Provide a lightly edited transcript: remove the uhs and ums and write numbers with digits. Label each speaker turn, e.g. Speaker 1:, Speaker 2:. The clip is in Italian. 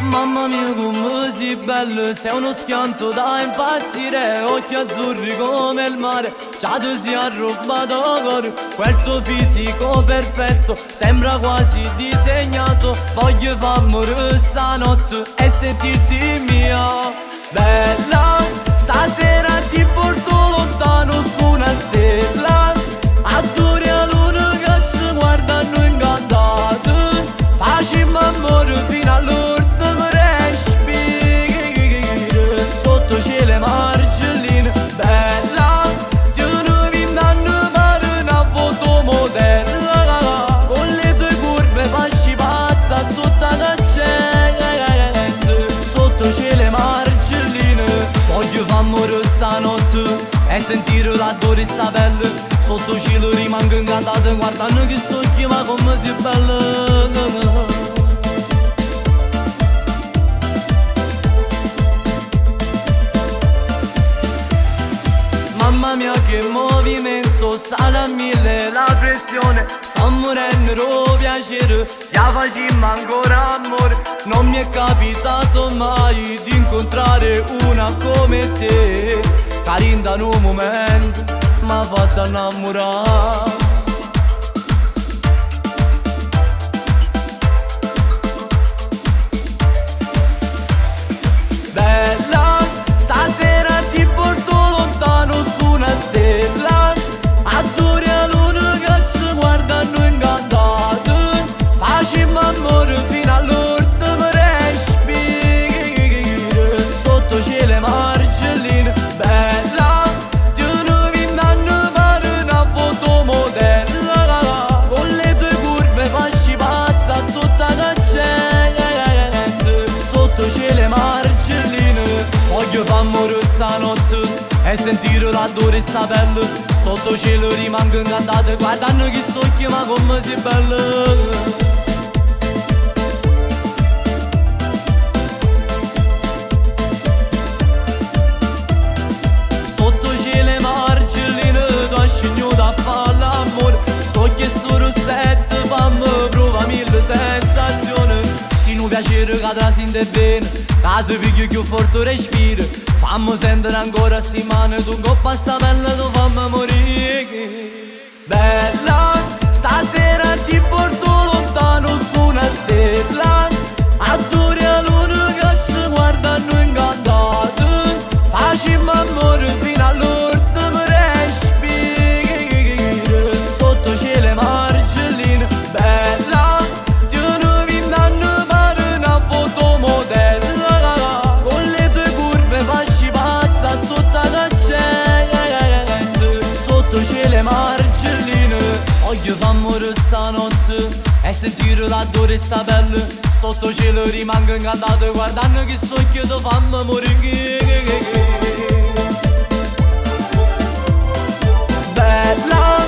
Speaker 1: Mamma mia come sei bello, sei uno schianto da impazzire. Occhi azzurri come il mare, già ti sei arrubbato cuore. Quel tuo fisico perfetto sembra quasi disegnato. Voglio far morire stanotte e sentirti mia. Bella, stasera ti porto lontano su una stella. Azzurri a luna che ci guardano incantati. Facciamo amore fino all'ultimo respiro. Sotto cielo e margellino. Bella, ti ne vindanno fare una fotomodella. Con le tue curve fasci pazza tutta la gente. Sotto cielo e margellino. Voglio far morire stanotte e sentire l'odore sta pelle. Sotto cielo rimango incantato guardando che sto occhi ma come sei bella. Mamma mia che movimento, sale a mille la pressione. Sto morendo di piacere, ya facciamo ancora amore. Non mi è capitato mai di incontrare una come te. Carina in un momento m'ha fatto innamorare. Bella, stasera ti porto lontano su una stella. Azzurri a luna che ci guardano incantati. Facciamo amore fino all'ultimo respiro. Sotto cielo e margellino. Bella, ti ne vindanno fare una fotomodella. Con le tue curve fasci pazza tutta la gente. Sotto cielo e margellino. Voglio far morire stanotte e sentire l'odore sta pelle. Sotto cielo rimango incantato guardando chi sto occhi ma come sei bella. Sotto cielo e margellino tu hai scegliuto a fare l'amore. So che sono sette, fammi prova mille sensazioni. Se non piacere cadrà sin te bene, caso piglio più forte respiro. Fammi sentere ancora sti mani, tu coppa sta pelle tu fammi morire. Bella, stasera ti porto lontano su una stella. Azzurri a luna che ci guardano incantati. Facciamo amore fino all'ultimo respiro. Sotto cielo e margellino. Bella, ti ne vindanno fare una fotomodella. Con le tue curve fasci pazza tutta la gente. Sotto cielo e margellino. Voglio far morire stanotte e sentire l'odore sta pelle. Sotto cielo rimango incantato guardando che sto occhio tu fammi morire. Bella,